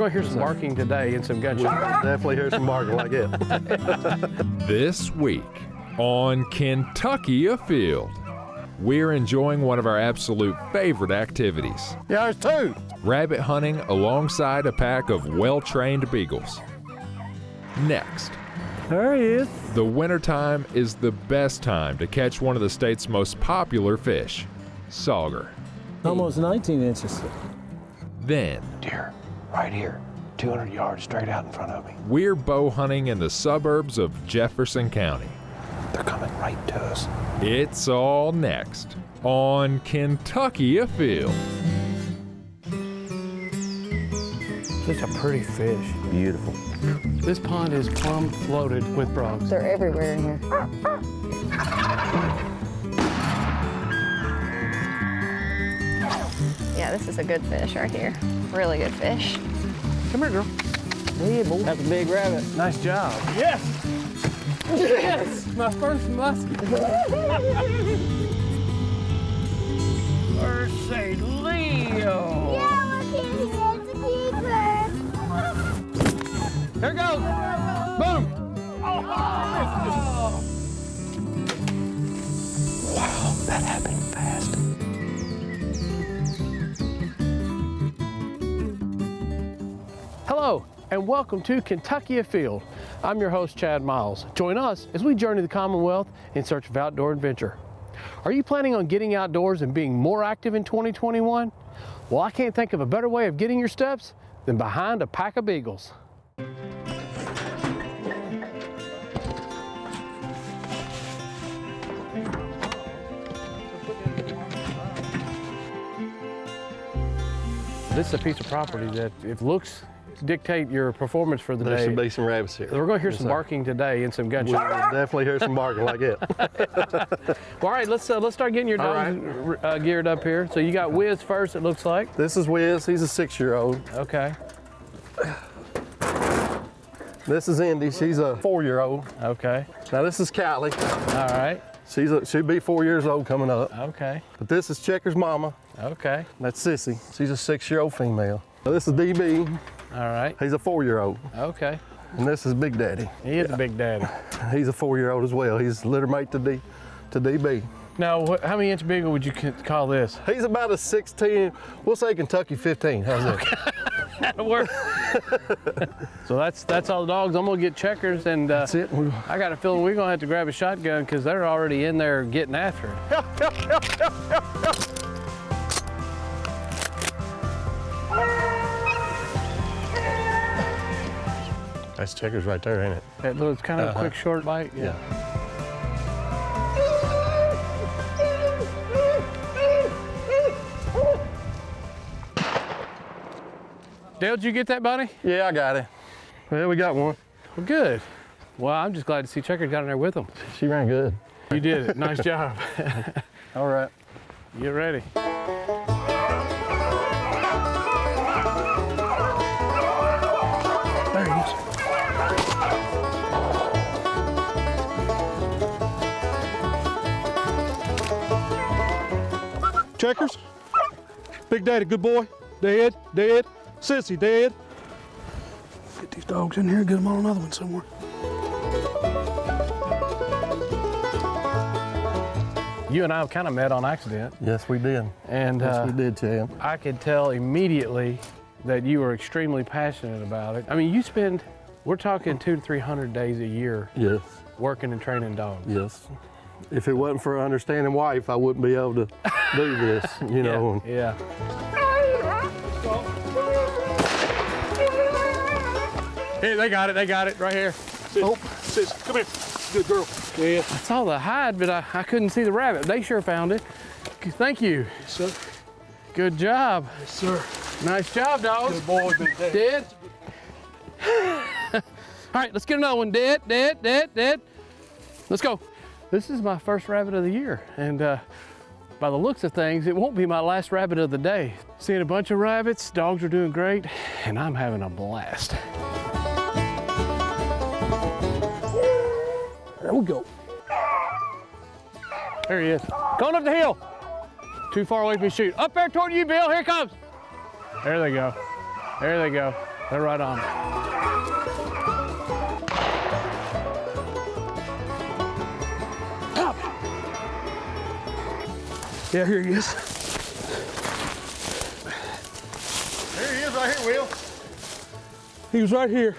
going to hear some barking today and some gunshots. Definitely hear some barking like it. This week on Kentucky Afield, we're enjoying one of our absolute favorite activities. Yeah, there's two. Rabbit hunting alongside a pack of well-trained beagles. Next, There he is. the wintertime is the best time to catch one of the state's most popular fish, Sauger. Almost 19 inches. Then, Deer, right here, 200 yards straight out in front of me. we're bow hunting in the suburbs of Jefferson County. They're coming right to us. It's all next on Kentucky Afield. Such a pretty fish. Beautiful. This pond is plumb loaded with frogs. They're everywhere in here. Yeah, this is a good fish right here. Really good fish. Come here, girl. Yeah, boy. That's a big rabbit. Nice job. Yes! Yes! My first muskie. Mercy Leo! Yeah, look at it, it's a keeper. Here it goes! Boom! Wow, that happened fast. Hello, and welcome to Kentucky Afield. I'm your host, Chad Miles. Join us as we journey the Commonwealth in search of outdoor adventure. Are you planning on getting outdoors and being more active in 2021? Well, I can't think of a better way of getting your steps than behind a pack of beagles. This is a piece of property that, if looks dictate your performance for the There day, should be some rabbits here. we're going to hear Yes, some sir. barking today and some We'll gunshots. definitely hear some barking like it. All right, let's start getting your All dogs geared up here. So you got Wiz first, it looks like. This is Wiz, he's a 6-year-old. Okay, This is Indy, she's a 4-year-old. okay, Now this is Callie, all right, she'll be 4 years old coming up. okay, But this is Checker's mama, okay, that's Sissy. She's a 6-year-old female. Now this is DB, all right, he's a 4-year-old. okay. And this is Big Daddy. He is a big daddy. He's a 4-year-old as well. He's litter mate to DB. Now, how many inch beagle would you call this? He's about a 16, we'll say Kentucky 15. How's that? That'll work. So that's all the dogs. I'm gonna get Checkers, and That's it. I got a feeling we're gonna have to grab a shotgun because they're already in there getting after it. That's Checkers right there, ain't it? That little, it's kind of a quick, short bite. Yeah. Dale, did you get that, buddy? Yeah, I got it. Well, we got one. Well, good. Well, I'm just glad to see Checkers got in there with them. She ran good. You did it. Nice job. All right. Get ready. There he is. Checkers. Big Daddy, good boy. Dead, dead. Sissy, dead. Get these dogs in here and get them on another one somewhere. You and I kind of met on accident, Yes, we did. and Yes, we did, Chad. I could tell immediately that you were extremely passionate about it. I mean, you spend, we're talking 200 to 300 days a year Yes, working and training dogs. yes. If it wasn't for an understanding wife, I wouldn't be able to do this, you know. Yeah. Hey, they got it right here. Oh, Sis, come here. Good girl. Yeah. I saw the hide, but I couldn't see the rabbit. They sure found it. Thank you. Yes, sir. Good job. Yes, sir. Nice job, dogs. Good boy, Big Daddy. Dead. All right, let's get another one. Dead. Let's go. This is my first rabbit of the year, and by the looks of things, it won't be my last rabbit of the day. Seeing a bunch of rabbits, dogs are doing great, and I'm having a blast. There we go. There he is. Going up the hill. Too far away for me to shoot. Up there toward you, Bill. Here it comes. There they go. There they go. They're right on. Up. Yeah, here he is. There he is right here, Will. He was right here,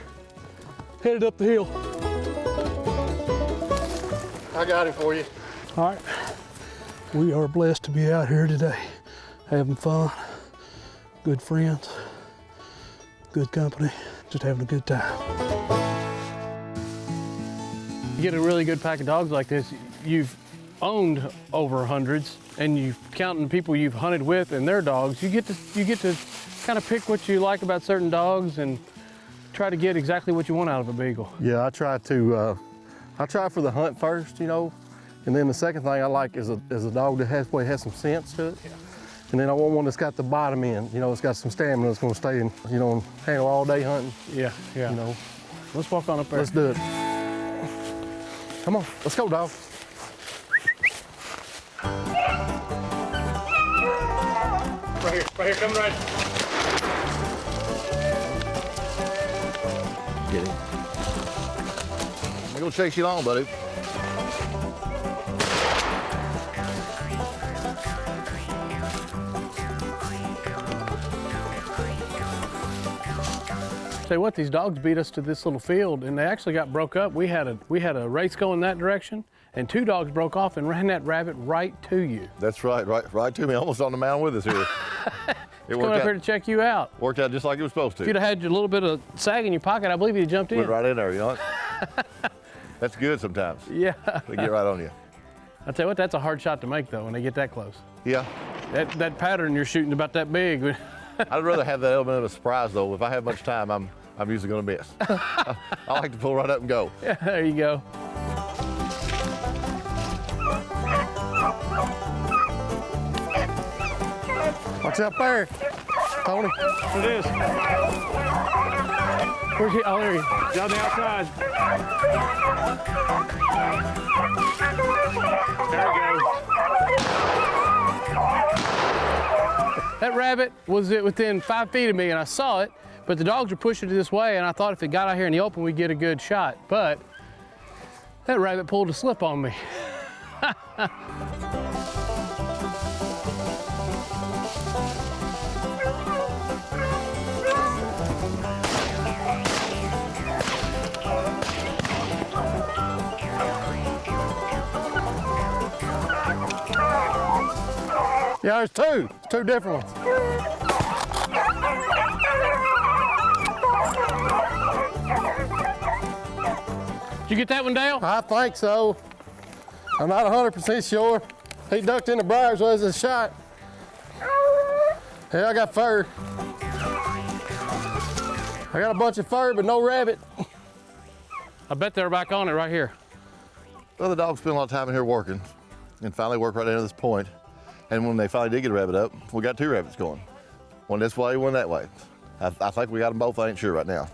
headed up the hill. I got him for you. All right, we are blessed to be out here today, having fun, good friends, good company, just having a good time. You get a really good pack of dogs like this, you've owned over hundreds, and you counting people you've hunted with and their dogs, you get to kind of pick what you like about certain dogs and try to get exactly what you want out of a beagle. Yeah, I try for the hunt first, you know, and then the second thing I like is a dog that has some sense to it. Yeah. And then I want one that's got the bottom end, you know, it's got some stamina that's gonna stay and, you know, and handle all day hunting. Yeah, yeah. You know. Let's walk on up there. Let's do it. Come on, let's go, dog. Right here, come right. Get him. I'm gonna chase you along, buddy. Tell you what, these dogs beat us to this little field, and they actually got broke up. We had a race going that direction, and 2 dogs broke off and ran that rabbit right to you. That's right, right to me, almost on the mound with us here. It Coming up here to check you out. Worked out just like it was supposed to. If you'd have had a little bit of sag in your pocket, I believe you'd have jumped in. Went right in there, you know. That's good sometimes. Yeah. They get right on you. I tell you what, that's a hard shot to make though when they get that close. Yeah. That pattern you're shooting about that big. I'd rather have that element of a surprise though. If I have much time, I'm usually gonna miss. I like to pull right up and go. Yeah, there you go. Watch out there, Tony. It is. Where's he? Oh, there he is. Down the outside. There he goes. That rabbit was within 5 feet of me, and I saw it, but the dogs were pushing it this way, and I thought if it got out here in the open, we'd get a good shot. But that rabbit pulled a slip on me. Yeah, there's 2. It's 2 different ones. Did you get that one, Dale? I think so. I'm not 100% sure. He ducked in the briars was a shot. Yeah, I got fur. I got a bunch of fur, but no rabbit. I bet they're back on it right here. Well, the dogs spent a lot of time in here working and finally worked right into this point. And when they finally did get a rabbit up, we got 2 rabbits going. One this way, one that way. I think we got them both, I ain't sure right now.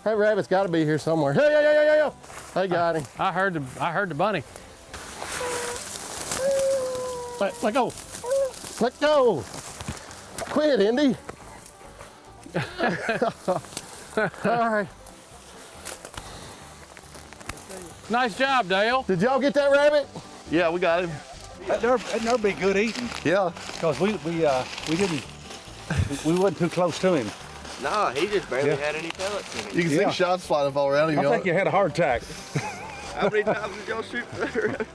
That rabbit's got to be here somewhere. Hey, hey, hey, hey, hey. They got him. I heard the bunny. Let go. Let go. Quit, Indy. All right. Nice job, Dale. Did y'all get that rabbit? Yeah, we got him. That'd be good eating. Yeah. Because we wasn't too close to him. No, he just barely had any pellets in him. You can see shots flying all around him. I think you had a heart attack. How many times did y'all shoot that?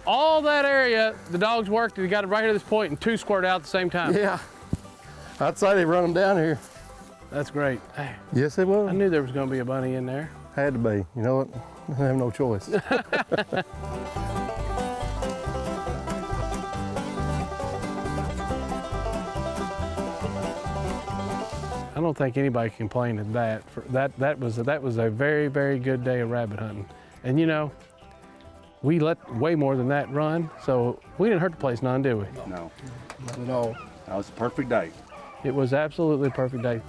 All that area, the dogs worked, they got it right here to this point, and 2 squared out at the same time. Yeah. I'd say they run them down here. That's great. Hey, Yes, it was. I knew there was going to be a bunny in there. Had to be. You know what? I have no choice. I don't think anybody can complain at that. That was a very, very good day of rabbit hunting. And you know, we let way more than that run, so we didn't hurt the place none, did we? No, Not at all. that was a perfect day. It was absolutely a perfect day.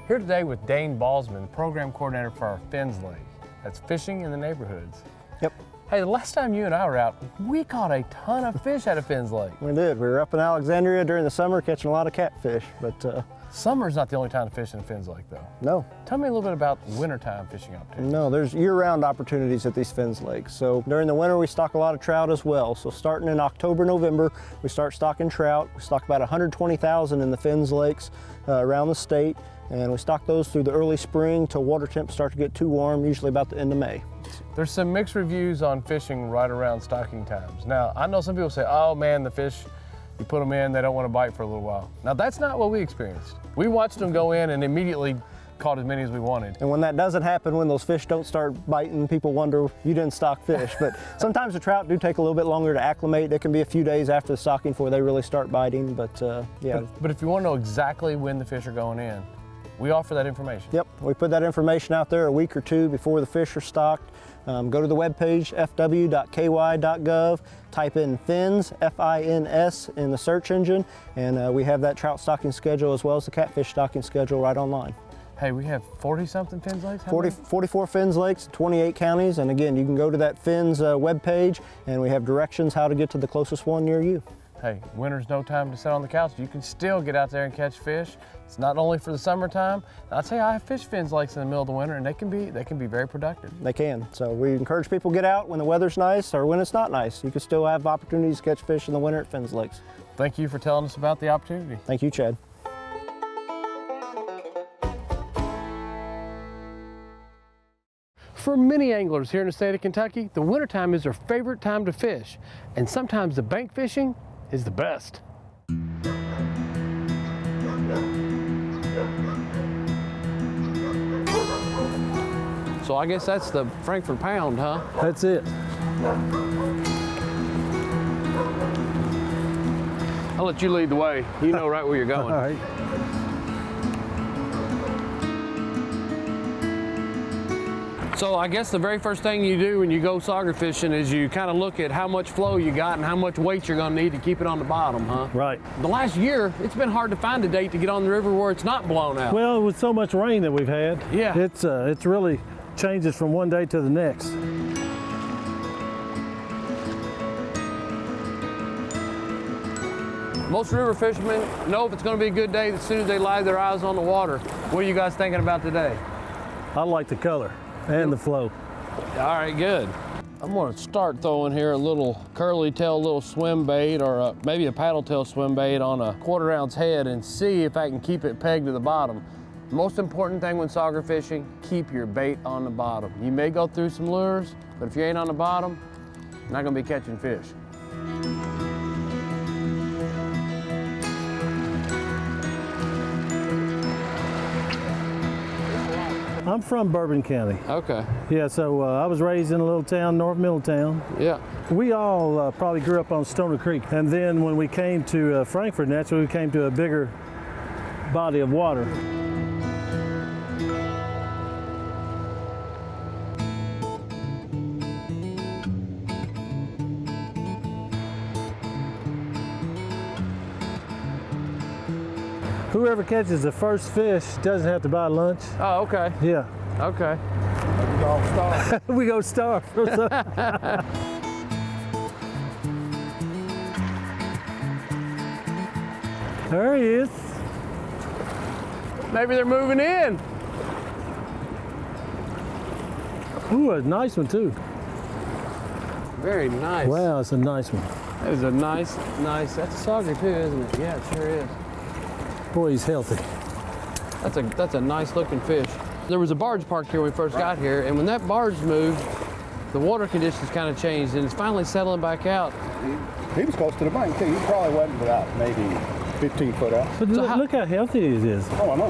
Here today with Dane Balsman, program coordinator for our Finsley. That's fishing in the neighborhoods. Yep. Hey, the last time you and I were out, we caught a ton of fish out of Finn's Lake. We did. We were up in Alexandria during the summer catching a lot of catfish, but Summer's not the only time to fish in Finn's Lake, though. no. Tell me a little bit about wintertime fishing opportunities. No, there's year-round opportunities at these Finn's Lakes. So during the winter, we stock a lot of trout as well. So starting in October, November, we start stocking trout. We stock about 120,000 in the Finn's Lakes around the state. And we stock those through the early spring till water temps start to get too warm, usually about the end of May. There's some mixed reviews on fishing right around stocking times. Now, I know some people say, oh man, the fish, you put them in, they don't want to bite for a little while. Now, that's not what we experienced. We watched them go in and immediately caught as many as we wanted. And when that doesn't happen, when those fish don't start biting, people wonder you didn't stock fish. But sometimes the trout do take a little bit longer to acclimate. It can be a few days after the stocking before they really start biting, but yeah. But if you want to know exactly when the fish are going in, we offer that information. Yep, we put that information out there a week or two before the fish are stocked. Go to the webpage, fw.ky.gov, type in fins, F-I-N-S, in the search engine, and we have that trout stocking schedule as well as the catfish stocking schedule right online. Hey, we have 40-something Finn's Lakes? 44 Finn's Lakes, 28 counties, and again, you can go to that Finn's webpage, and we have directions how to get to the closest one near you. Hey, winter's no time to sit on the couch. You can still get out there and catch fish. It's not only for the summertime. I'll tell you, I have fished Finn's Lakes in the middle of the winter, and they can be very productive. They can. So we encourage people to get out when the weather's nice or when it's not nice. You can still have opportunities to catch fish in the winter at Finn's Lakes. Thank you for telling us about the opportunity. Thank you, Chad. For many anglers here in the state of Kentucky, the wintertime is their favorite time to fish, and sometimes the bank fishing is the best. So I guess that's the Frankfurt pound, huh? That's it. I'll let you lead the way. You know right where you're going. All right. So I guess the very first thing you do when you go sauger fishing is you kind of look at how much flow you got and how much weight you're going to need to keep it on the bottom, huh? Right. The last year, it's been hard to find a date to get on the river where it's not blown out. Well, with so much rain that we've had, yeah, it's really changes from one day to the next. Most river fishermen know if it's going to be a good day as soon as they lay their eyes on the water. What are you guys thinking about today? I like the color and the flow. All right, good. I'm going to start throwing here a little curly tail little swim bait or maybe a paddle tail swim bait on a 1/4 ounce head and see if I can keep it pegged to the bottom. Most important thing when sauger fishing, keep your bait on the bottom. You may go through some lures, but if you ain't on the bottom, you're not going to be catching fish. I'm from Bourbon County. Okay. Yeah, so I was raised in a little town, North Middletown. Yeah. We all probably grew up on Stoner Creek. And then when we came to Frankfurt, naturally we came to a bigger body of water. Whoever catches the first fish doesn't have to buy lunch. Oh, okay. Yeah. Okay. We all starve. We go starve. There he is. Maybe they're moving in. Ooh, a nice one too. Very nice. Wow, it's a nice one. That is a nice, that's a sauger too, isn't it? Yeah, it sure is. Boy, he's healthy. That's a nice looking fish. There was a barge parked here when we first got here, and when that barge moved, the water conditions kind of changed, and it's finally settling back out. He was close to the bank too. He probably wasn't about maybe 15 foot out. But look how healthy he is. Oh, I know.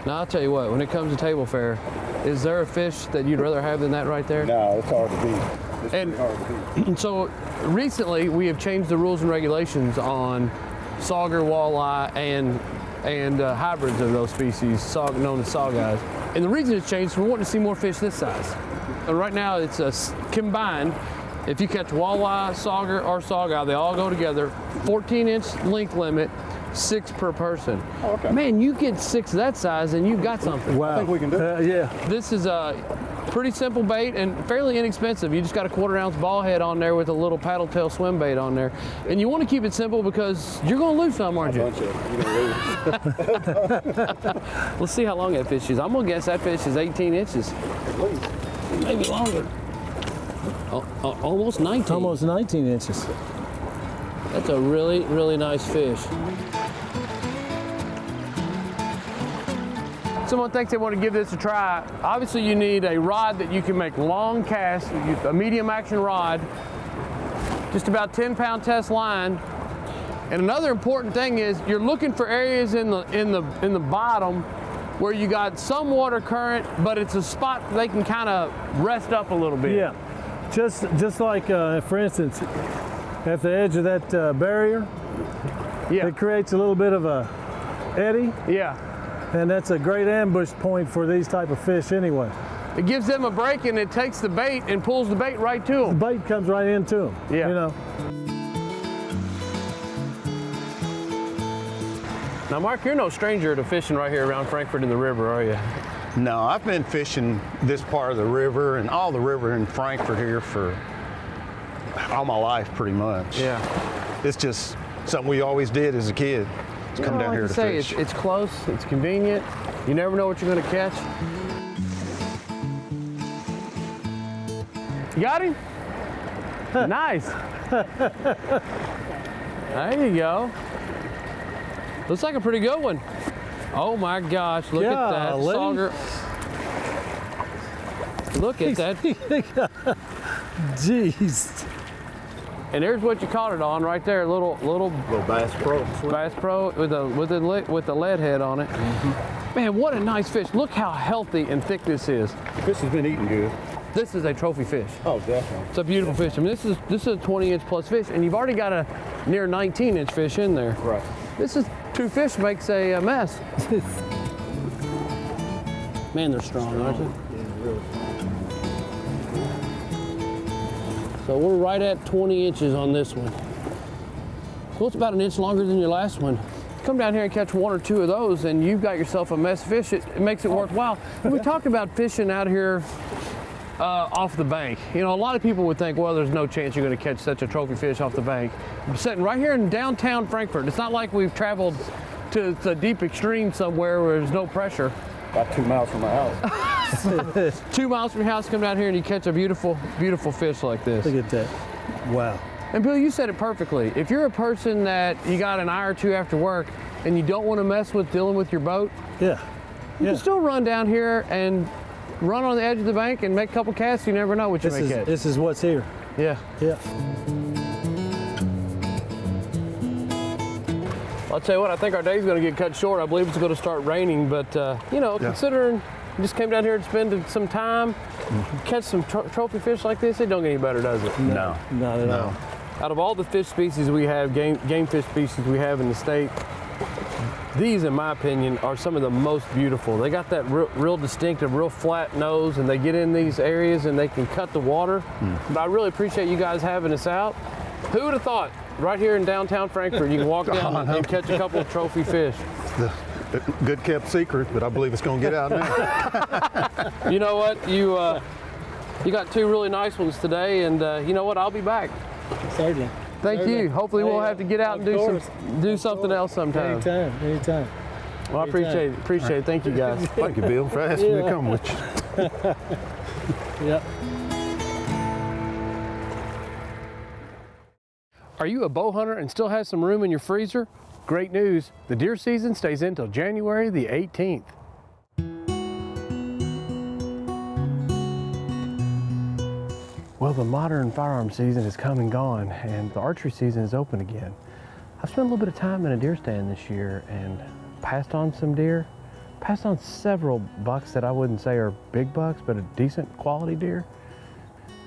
Now, I'll tell you what, when it comes to table fare, is there a fish that you'd rather have than that right there? No, it's hard to beat. It's pretty hard to beat. So recently, we have changed the rules and regulations on sauger, walleye, and hybrids of those species, known as sawguys. And the reason it's changed is we're wanting to see more fish this size. Right now, it's combined. If you catch walleye, sauger, or sawguy, they all go together. 14-inch length limit, 6 per person. Oh, okay. Man, you get 6 that size and you've got something. I think we can do it. Yeah. This is a pretty simple bait and fairly inexpensive. You just got a 1/4 ounce ball head on there with a little paddle tail swim bait on there. And you want to keep it simple because you're going to lose some, aren't you? Bunch of it. You're gonna lose. Let's see how long that fish is. I'm going to guess that fish is 18 inches. Maybe longer. Almost 19. Almost 19 inches. That's a really, really nice fish. Someone thinks they want to give this a try. Obviously, you need a rod that you can make long casts, a medium action rod, just about 10-pound test line. And another important thing is you're looking for areas in the bottom where you got some water current, but it's a spot they can kind of rest up a little bit. Yeah, just like for instance, at the edge of that barrier, Yeah. it creates a little bit of a eddy, Yeah. and that's a great ambush point for these type of fish anyway. It gives them a break and it takes the bait and pulls the bait right to The them. bait comes right into them. Yeah. You know. Now, Mark, you're no stranger to fishing right here around Frankfort in the river, are you? No, I've been fishing this part of the river and all the river in Frankfort here for all my life, pretty much. Yeah. It's just something we always did as a kid. To come down here to fish. It's close, it's convenient. You never know what you're going to catch. You got him? Nice. There you go. Looks like a pretty good one. Oh my gosh, look at that. Golly. Sauger. Look at that. Jeez. And there's what you caught it on right there. Little Bass Pro. Bass Pro with the lead head on it. Man, what a nice fish. Look how healthy and thick this is. Fish has been eating good. This is a trophy fish. Oh, definitely. It's a beautiful fish. I mean, this is a 20-inch plus fish, and you've already got a near 19-inch fish in there. Right. This is 2 fish makes a mess. Man, they're strong, aren't they? Yeah, really. So we're right at 20 inches on this one. So it's about an inch longer than your last one. Come down here and catch 1 or 2 of those, and you've got yourself a mess fish. It makes it worthwhile. And we talked about fishing out here off the bank. You know, a lot of people would think, well, there's no chance you're going to catch such a trophy fish off the bank. I'm sitting right here in downtown Frankfort. It's not like we've traveled to the deep extreme somewhere where there's no pressure. About 2 miles from my house. 2 miles from your house, come down here and you catch a beautiful, beautiful fish like this. Look at that. Wow. And Bill, you said it perfectly. If you're a person that you got an hour or 2 after work and you don't want to mess with dealing with your boat, Yeah. you can still run down here and run on the edge of the bank and make a couple casts. You never know what you may catch. This is what's here. Yeah. Yeah. I'll tell you what, I think our day's going to get cut short. I believe it's going to start raining, but you know, considering you just came down here to spend some time, catch some trophy fish like this, it don't get any better, does it? No. Not at all. Out of all the fish species we have, game fish species we have in the state, these, in my opinion, are some of the most beautiful. They got that real distinctive, real flat nose, and they get in these areas and they can cut the water. But I really appreciate you guys having us out. Who would have thought? Right here in downtown Frankfort, you can walk down and catch a couple of trophy fish. The good kept secret, but I believe it's going to get out now. You know what? You got 2 really nice ones today, and you know what? I'll be back. Certainly. Thank you. Hopefully we'll have to get out and do something else sometime. Anytime. Well, I appreciate it. Thank you guys. Thank you, Bill, for asking me to come with you. Yep. Are you a bow hunter and still have some room in your freezer? Great news, the deer season stays until January the 18th. Well, the modern firearm season is come and gone, and the archery season is open again. I've spent a little bit of time in a deer stand this year and passed on some deer, passed on several bucks that I wouldn't say are big bucks, but a decent quality deer.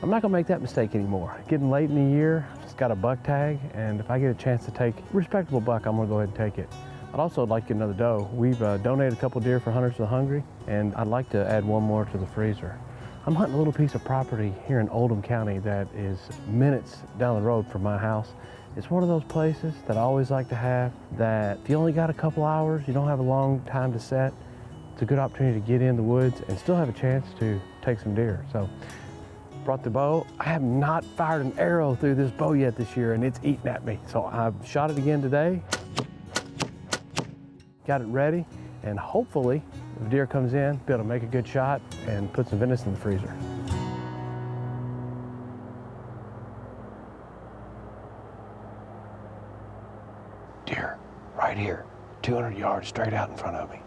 I'm not gonna make that mistake anymore. Getting late in the year, I've just got a buck tag, and if I get a chance to take a respectable buck, I'm gonna go ahead and take it. I'd also like to get another doe. We've donated a couple deer for Hunters of the Hungry, and I'd like to add 1 more to the freezer. I'm hunting a little piece of property here in Oldham County that is minutes down the road from my house, It's one of those places that I always like to have that if you only got a couple hours, you don't have a long time to set, it's a good opportunity to get in the woods and still have a chance to take some deer. So, brought the bow. I have not fired an arrow through this bow yet this year and it's eating at me. So I've shot it again today, got it ready, and hopefully if a deer comes in, be able to make a good shot and put some venison in the freezer. Deer, right here, 200 yards straight out in front of me.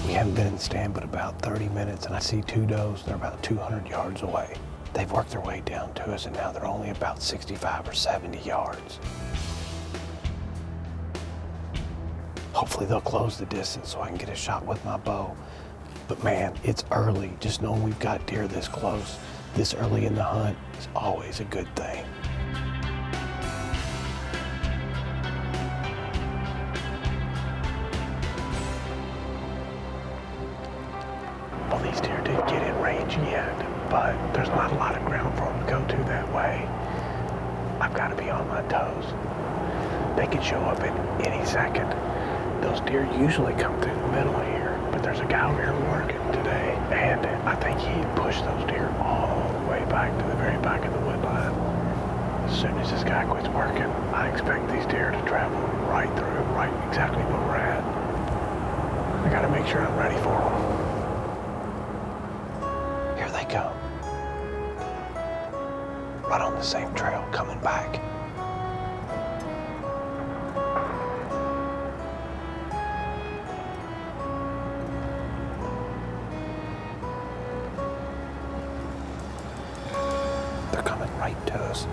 We haven't been in the stand but about 30 minutes and I see two does. They're about 200 yards away. They've worked their way down to us and now they're only about 65 or 70 yards. Hopefully they'll close the distance so I can get a shot with my bow. But man, it's early. Just knowing we've got deer this close, this early in the hunt is always a good thing. Well, these deer didn't get in range yet, but there's not a lot of ground for them to go to that way. I've got to be on my toes. They could show up at any second. Those deer usually come through the middle here, but there's a guy over here working today, and I think he pushed those deer all the way back to the very back of the wood line. As soon as this guy quits working, I expect these deer to travel right through, right exactly where we're at. I gotta make sure I'm ready for them. Here they come. Right on the same trail, coming back. They're coming right to us.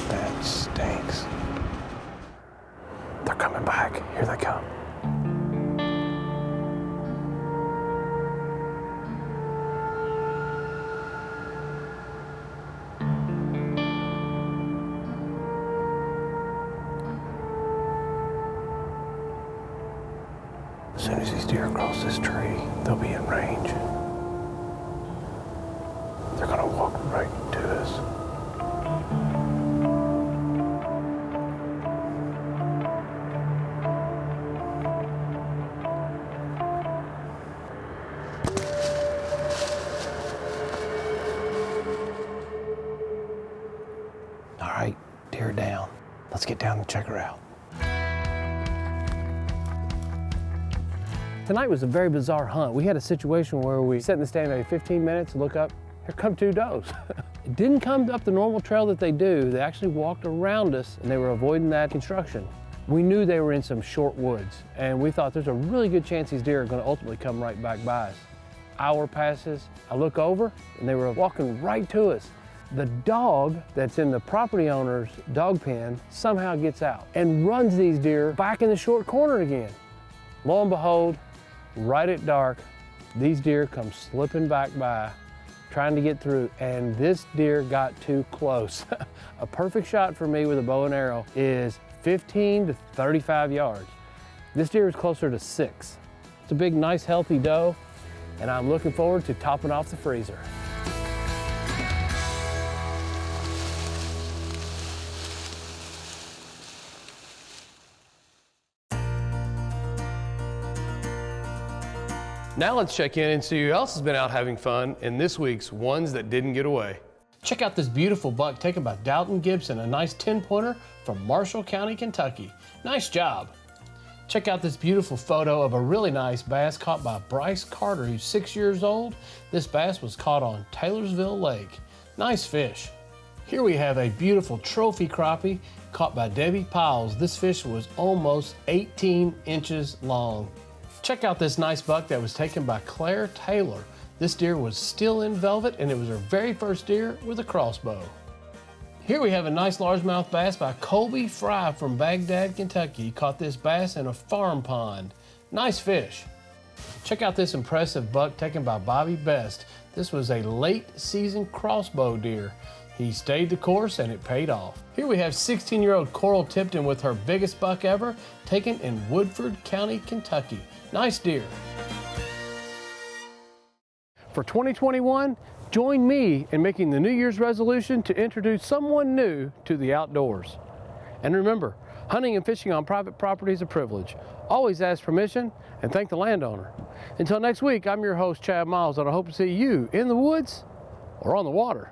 That stinks. They're coming back. Here they come. As soon as these deer cross this tree, they'll be in range. They're gonna walk right to us. All right, deer down. Let's get down and check her out. Tonight was a very bizarre hunt. We had a situation where we sat in the stand maybe 15 minutes, look up, here come two does. It didn't come up the normal trail that they do. They actually walked around us and they were avoiding that construction. We knew they were in some short woods and we thought there's a really good chance these deer are gonna ultimately come right back by us. Hour passes, I look over and they were walking right to us. The dog that's in the property owner's dog pen somehow gets out and runs these deer back in the short corner again. Lo and behold, right at dark, these deer come slipping back by, trying to get through, and this deer got too close. A perfect shot for me with a bow and arrow is 15 to 35 yards. This deer is closer to 6. It's a big, nice, healthy doe, and I'm looking forward to topping off the freezer. Now let's check in and see who else has been out having fun in this week's Ones That Didn't Get Away. Check out this beautiful buck taken by Dalton Gibson, a nice 10-pointer from Marshall County, Kentucky. Nice job. Check out this beautiful photo of a really nice bass caught by Bryce Carter, who's 6 years old. This bass was caught on Taylorsville Lake. Nice fish. Here we have a beautiful trophy crappie caught by Debbie Piles. This fish was almost 18 inches long. Check out this nice buck that was taken by Claire Taylor. This deer was still in velvet and it was her very first deer with a crossbow. Here we have a nice largemouth bass by Colby Fry from Baghdad, Kentucky. He caught this bass in a farm pond. Nice fish. Check out this impressive buck taken by Bobby Best. This was a late season crossbow deer. He stayed the course and it paid off. Here we have 16-year-old Coral Tipton with her biggest buck ever, taken in Woodford County, Kentucky. Nice deer. For 2021, join me in making the New Year's resolution to introduce someone new to the outdoors. And remember, hunting and fishing on private property is a privilege. Always ask permission and thank the landowner. Until next week, I'm your host, Chad Miles, and I hope to see you in the woods or on the water.